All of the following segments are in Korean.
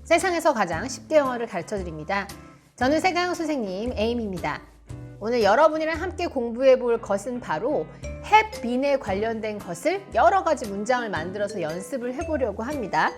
세상에서 가장 쉽게 영어를 가르쳐드립니다. 저는 세가영 선생님 에임입니다. 오늘 여러분이랑 함께 공부해 볼 것은 바로 have been에 관련된 것을 여러 가지 문장을 만들어서 연습을 해보려고 합니다.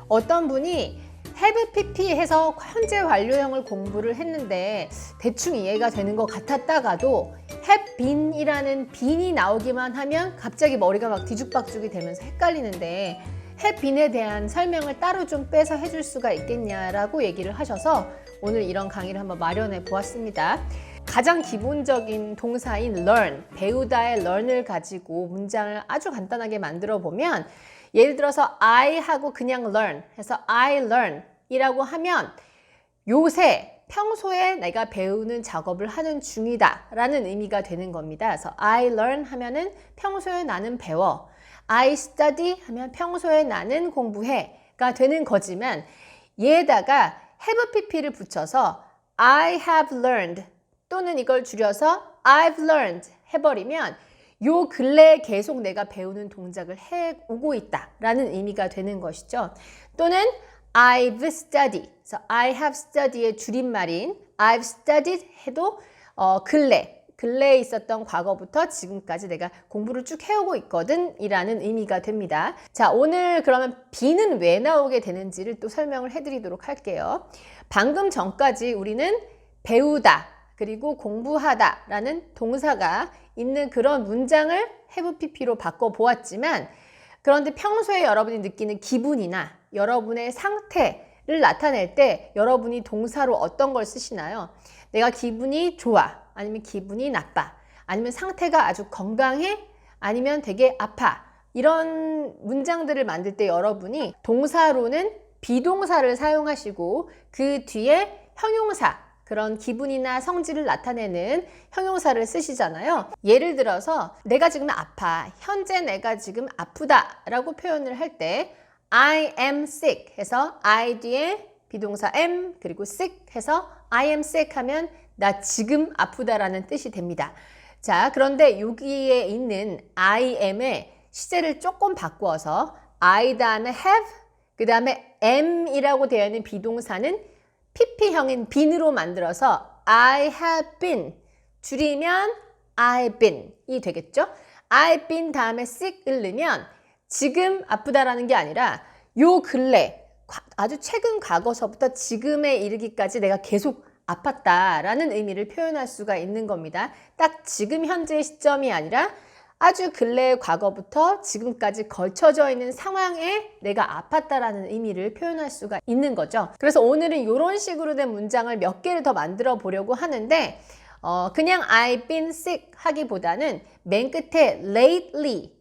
어떤 분이 have pp 해서 현재 완료형을 공부를 했는데 대충 이해가 되는 것 같았다가도 have been 이라는 been이 나오기만 하면 갑자기 머리가 막 뒤죽박죽이 되면서 헷갈리는데 have been에 대한 설명을 따로 좀 빼서 해줄 수가 있겠냐라고 얘기를 하셔서 오늘 이런 강의를 한번 마련해 보았습니다. 가장 기본적인 동사인 learn, 배우다의 learn을 가지고 문장을 아주 간단하게 만들어 보면 예를 들어서 I 하고 그냥 learn 해서 I learn 이라고 하면 요새 평소에 내가 배우는 작업을 하는 중이다 라는 의미가 되는 겁니다. 그래서 I learn 하면은 평소에 나는 배워, I study 하면 평소에 나는 공부해가 되는 거지만 얘에다가 have pp를 붙여서 I have learned 또는 이걸 줄여서 I've learned 해버리면 요 근래에 계속 내가 배우는 동작을 해오고 있다 라는 의미가 되는 것이죠. 또는 I've studied, 그래서 I have study의 줄임말인 I've studied 해도 근래에 있었던 과거부터 지금까지 내가 공부를 쭉 해오고 있거든 이라는 의미가 됩니다. 자, 오늘 그러면 be는 왜 나오게 되는지를 또 설명을 해드리도록 할게요. 방금 전까지 우리는 배우다 그리고 공부하다 라는 동사가 있는 그런 문장을 have pp로 바꿔보았지만 그런데 평소에 여러분이 느끼는 기분이나 여러분의 상태를 나타낼 때 여러분이 동사로 어떤 걸 쓰시나요? 내가 기분이 좋아 아니면 기분이 나빠 아니면 상태가 아주 건강해 아니면 되게 아파 이런 문장들을 만들 때 여러분이 동사로는 비동사를 사용하시고 그 뒤에 형용사 그런 기분이나 성질을 나타내는 형용사를 쓰시잖아요. 예를 들어서 내가 지금 아파, 현재 내가 지금 아프다 라고 표현을 할 때 I am sick 해서 I 뒤에 비동사 am 그리고 sick 해서 I am sick 하면 나 지금 아프다라는 뜻이 됩니다. 자, 그런데 여기에 있는 I am의 시제를 조금 바꾸어서 I 다음에 have 그 다음에 am이라고 되어 있는 비동사는 pp형인 been으로 만들어서 I have been 줄이면 I've been 이 되겠죠? I've been 다음에 sick을 넣으면 지금 아프다라는 게 아니라 요 근래 아주 최근 과거서부터 지금에 이르기까지 내가 계속 아팠다라는 의미를 표현할 수가 있는 겁니다. 딱 지금 현재의 시점이 아니라 아주 근래의 과거부터 지금까지 걸쳐져 있는 상황에 내가 아팠다라는 의미를 표현할 수가 있는 거죠. 그래서 오늘은 이런 식으로 된 문장을 몇 개를 더 만들어 보려고 하는데 그냥 I've been sick 하기보다는 맨 끝에 lately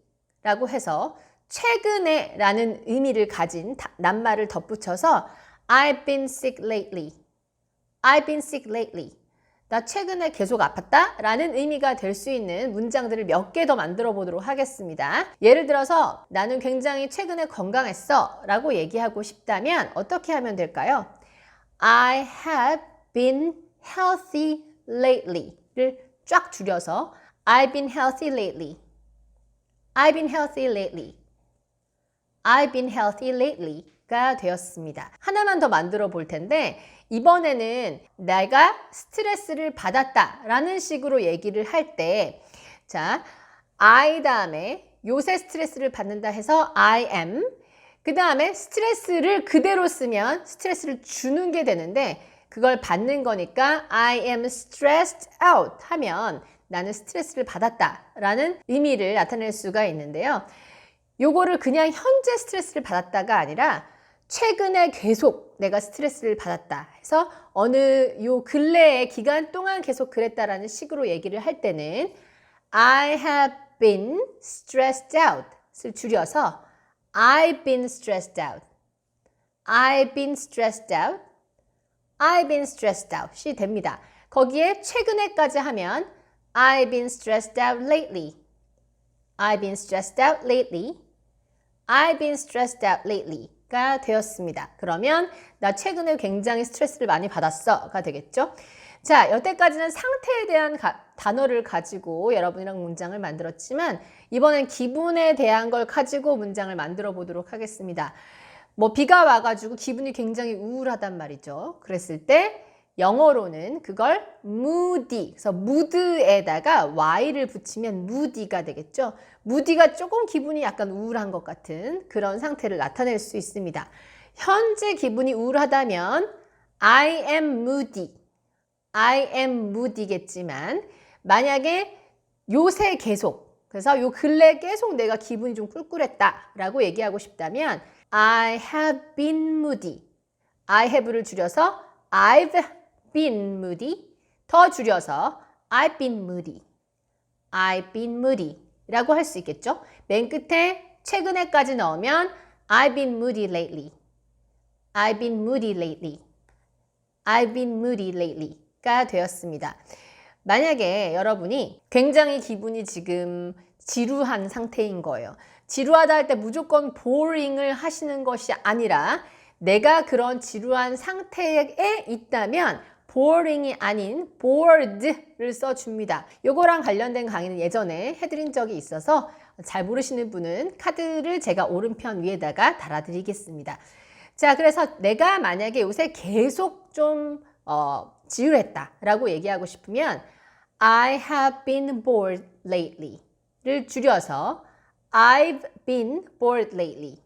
라고 해서 최근에 라는 의미를 가진 낱말을 덧붙여서 I've been sick lately, I've been sick lately 나 최근에 계속 아팠다 라는 의미가 될 수 있는 문장들을 몇 개 더 만들어 보도록 하겠습니다. 예를 들어서 나는 굉장히 최근에 건강했어 라고 얘기하고 싶다면 어떻게 하면 될까요? I have been healthy lately를 쫙 줄여서 I've been healthy lately, I've been healthy lately, I've been healthy lately 가 되었습니다. 하나만 더 만들어 볼 텐데 이번에는 내가 스트레스를 받았다 라는 식으로 얘기를 할 때 자, I 다음에 요새 스트레스를 받는다 해서 I am 그 다음에 스트레스를 그대로 쓰면 스트레스를 주는 게 되는데 그걸 받는 거니까 I am stressed out 하면 나는 스트레스를 받았다 라는 의미를 나타낼 수가 있는데요. 요거를 그냥 현재 스트레스를 받았다가 아니라 최근에 계속 내가 스트레스를 받았다 해서 어느 요 근래의 기간 동안 계속 그랬다라는 식으로 얘기를 할 때는 I have been stressed out을 줄여서 I've been stressed out, I've been stressed out, I've been stressed out이 됩니다. 거기에 최근에까지 하면 I've been stressed out lately, I've been stressed out lately, I've been stressed out lately 가 되었습니다. 그러면 나 최근에 굉장히 스트레스를 많이 받았어 가 되겠죠. 자, 여태까지는 상태에 대한 단어를 가지고 여러분이랑 문장을 만들었지만 이번엔 기분에 대한 걸 가지고 문장을 만들어 보도록 하겠습니다. 뭐 비가 와가지고 기분이 굉장히 우울하단 말이죠. 그랬을 때 영어로는 그걸 moody, 그래서 mood에다가 y를 붙이면 moody가 되겠죠. moody가 조금 기분이 약간 우울한 것 같은 그런 상태를 나타낼 수 있습니다. 현재 기분이 우울하다면 I am moody, I am moody겠지만 만약에 요새 계속, 그래서 요 근래 계속 내가 기분이 좀 꿀꿀했다 라고 얘기하고 싶다면 I have been moody, I have를 줄여서 I've been moody, 더 줄여서 I've been moody, I've been moody 라고 할 수 있겠죠. 맨 끝에 최근에까지 넣으면 I've been moody lately, I've been moody lately, I've been moody lately 가 되었습니다. 만약에 여러분이 굉장히 기분이 지금 지루한 상태인 거예요. 지루하다 할 때 무조건 boring을 하시는 것이 아니라 내가 그런 지루한 상태에 있다면 boring이 아닌 bored를 써줍니다. 요거랑 관련된 강의는 예전에 해드린 적이 있어서 잘 모르시는 분은 카드를 제가 오른편 위에다가 달아드리겠습니다. 자, 그래서 내가 만약에 요새 계속 좀 지루했다 라고 얘기하고 싶으면 I have been bored lately 를 줄여서 I've been bored lately,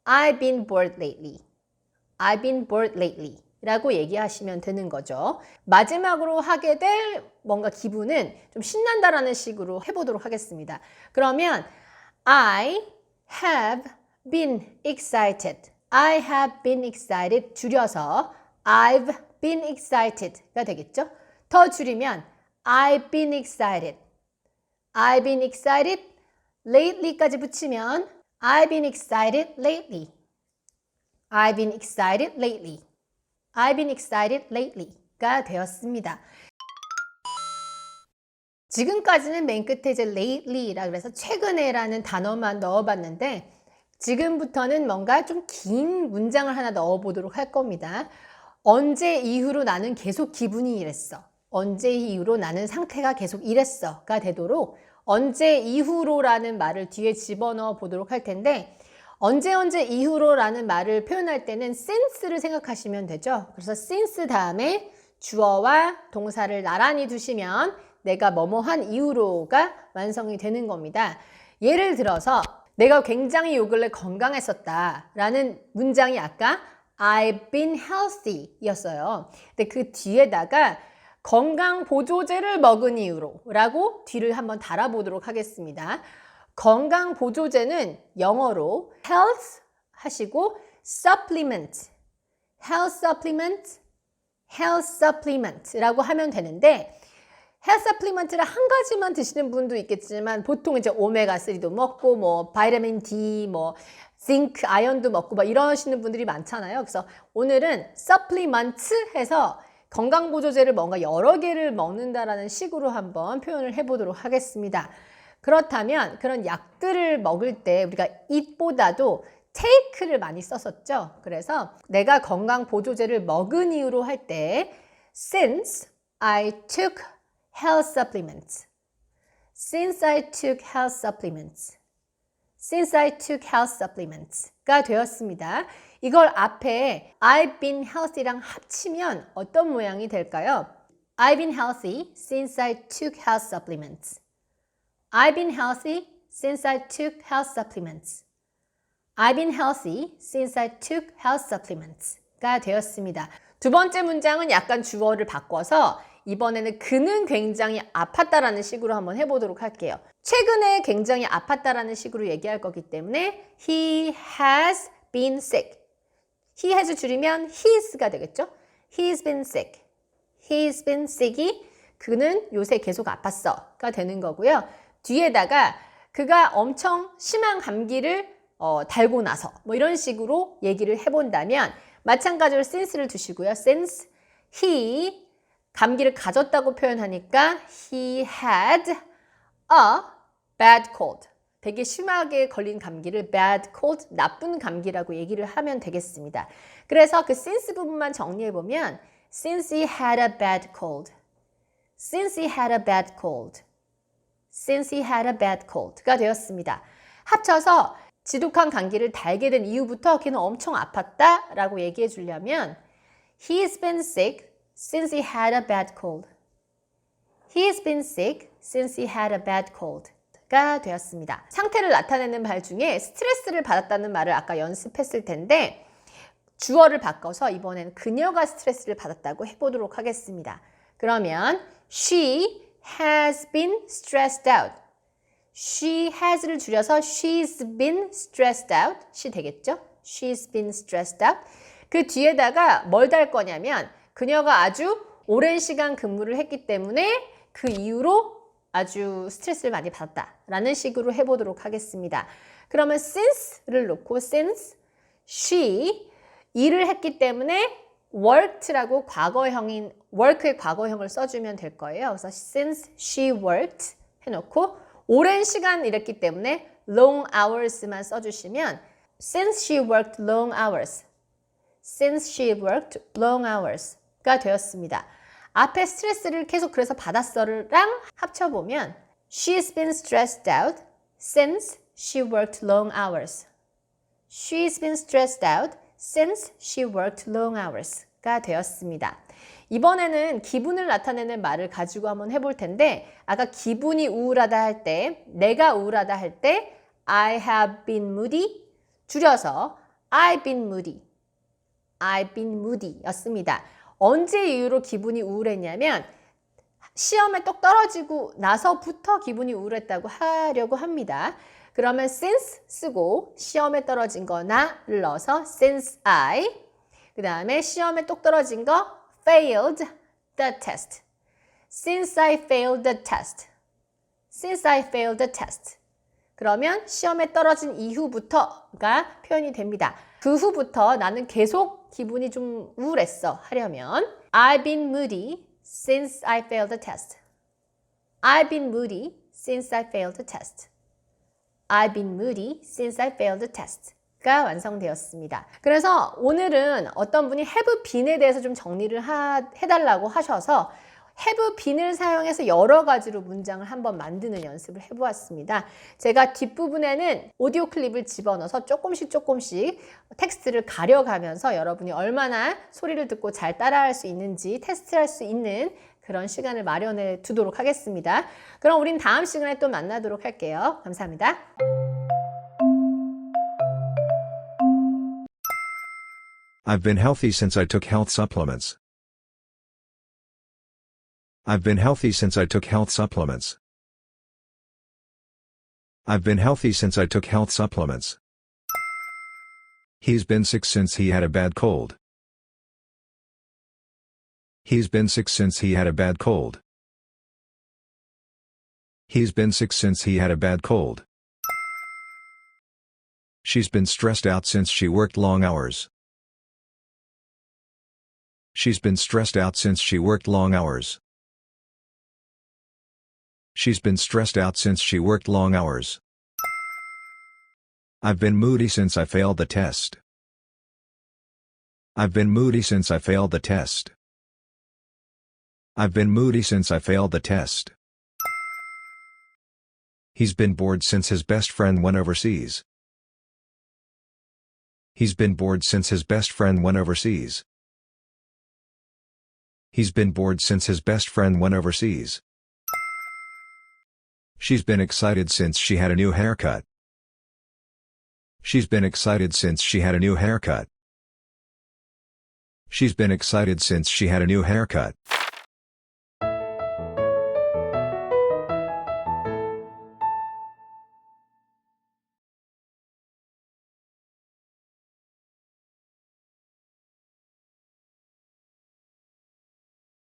I've been bored lately, I've been bored lately 라고 얘기하시면 되는 거죠. 마지막으로 하게 될 뭔가 기분은 좀 신난다라는 식으로 해보도록 하겠습니다. 그러면 I have been excited, I have been excited 줄여서 I've been excited가 되겠죠. 더 줄이면 I've been excited, I've been excited lately까지 붙이면 I've been excited lately, I've been excited lately, I've been excited lately가 되었습니다. 지금까지는 맨 끝에 이제 lately라 그래서 최근에라는 단어만 넣어봤는데 지금부터는 뭔가 좀 긴 문장을 하나 넣어보도록 할 겁니다. 언제 이후로 나는 계속 기분이 이랬어. 언제 이후로 나는 상태가 계속 이랬어가 되도록 언제 이후로라는 말을 뒤에 집어넣어 보도록 할 텐데 언제 이후로라는 말을 표현할 때는 since를 생각하시면 되죠. 그래서 since 다음에 주어와 동사를 나란히 두시면 내가 뭐뭐한 이후로가 완성이 되는 겁니다. 예를 들어서 내가 굉장히 요 근래 건강했었다 라는 문장이 아까 I've been healthy 였어요. 근데 그 뒤에다가 건강보조제를 먹은 이후로 라고 뒤를 한번 달아보도록 하겠습니다. 건강보조제는 영어로 health 하시고 supplement, health supplement, health supplement 라고 하면 되는데 health supplement를 한 가지만 드시는 분도 있겠지만 보통 이제 오메가3도 먹고 뭐 바이타민 D, 뭐 징크, 아연도 먹고 막 이러시는 분들이 많잖아요. 그래서 오늘은 supplement 해서 건강보조제를 뭔가 여러 개를 먹는다라는 식으로 한번 표현을 해보도록 하겠습니다. 그렇다면 그런 약들을 먹을 때 우리가 eat보다도 take를 많이 썼었죠. 그래서 내가 건강보조제를 먹은 이후로 할 때 since I took health supplements, since I took health supplements, since I took health supplements가 되었습니다. 이걸 앞에 I've been healthy랑 합치면 어떤 모양이 될까요? I've been healthy since I took health supplements. I've been healthy since I took health supplements. I've been healthy since I took health supplements가 되었습니다. 두 번째 문장은 약간 주어를 바꿔서 이번에는 그는 굉장히 아팠다라는 식으로 한번 해보도록 할게요. 최근에 굉장히 아팠다라는 식으로 얘기할 거기 때문에 He has been sick. He has 줄이면 he's가 되겠죠? He's been sick. He's been sick이 그는 요새 계속 아팠어가 되는 거고요. 뒤에다가 그가 엄청 심한 감기를 달고 나서 뭐 이런 식으로 얘기를 해본다면 마찬가지로 since를 두시고요. Since he 감기를 가졌다고 표현하니까 he had a bad cold. 되게 심하게 걸린 감기를 bad cold, 나쁜 감기라고 얘기를 하면 되겠습니다. 그래서 그 since 부분만 정리해보면 since he had a bad cold, since he had a bad cold, since he had a bad cold가 되었습니다. 합쳐서 지독한 감기를 달게 된 이후부터 걔는 엄청 아팠다 라고 얘기해 주려면 He's been sick since he had a bad cold. He's been sick since he had a bad cold. 가 되었습니다. 상태를 나타내는 말 중에 스트레스를 받았다는 말을 아까 연습했을 텐데 주어를 바꿔서 이번엔 그녀가 스트레스를 받았다고 해보도록 하겠습니다. 그러면 She has been stressed out. She has를 줄여서 she's been stressed out. she 되겠죠? She's been stressed out. 그 뒤에다가 뭘 달 거냐면 그녀가 아주 오랜 시간 근무를 했기 때문에 그 이후로 아주 스트레스를 많이 받았다라는 식으로 해보도록 하겠습니다. 그러면 since를 놓고 since she 일을 했기 때문에 worked라고 과거형인 work의 과거형을 써주면 될 거예요. 그래서 since she worked 해놓고 오랜 시간 일했기 때문에 long hours만 써주시면 since she worked long hours, since she worked long hours가 되었습니다. 앞에 스트레스를 계속 그래서 받았어랑 합쳐보면 She's been stressed out since she worked long hours. She's been stressed out since she worked long hours가 되었습니다. 이번에는 기분을 나타내는 말을 가지고 한번 해볼 텐데 아까 기분이 우울하다 할 때, 내가 우울하다 할 때 I have been moody 줄여서 I've been moody, I've been moody 였습니다. 언제 이후로 기분이 우울했냐면 시험에 똑 떨어지고 나서부터 기분이 우울했다고 하려고 합니다. 그러면 since 쓰고 시험에 떨어진 거 나를 넣어서 since I 그 다음에 시험에 똑 떨어진 거 failed the test. Since I failed the test. Since I failed the test. 그러면 시험에 떨어진 이후부터가 표현이 됩니다. 그 후부터 나는 계속 기분이 좀 우울했어 하려면 I've been moody since I failed the test. I've been moody since I failed the test. I've been moody since I failed the test. 가 완성되었습니다. 그래서 오늘은 어떤 분이 have been에 대해서 좀 정리를 해달라고 하셔서 have been을 사용해서 여러 가지로 문장을 한번 만드는 연습을 해보았습니다. 제가 뒷부분에는 오디오 클립을 집어넣어서 조금씩 텍스트를 가려가면서 여러분이 얼마나 소리를 듣고 잘 따라할 수 있는지 테스트할 수 있는 그런 시간을 마련해 두도록 하겠습니다. 그럼 우린 다음 시간에 또 만나도록 할게요. 감사합니다. I've been healthy since I took health supplements. I've been healthy since I took health supplements. I've been healthy since I took health supplements. He's been sick since he had a bad cold. He's been sick since he had a bad cold. He's been sick since he had a bad cold. She's been stressed out since she worked long hours. She's been stressed out since she worked long hours. She's been stressed out since she worked long hours. I've been moody since I failed the test. I've been moody since I failed the test. I've been moody since I failed the test. He's been bored since his best friend went overseas. He's been bored since his best friend went overseas. He's been bored since his best friend went overseas. She's been excited since she had a new haircut. She's been excited since she had a new haircut. She's been excited since she had a new haircut.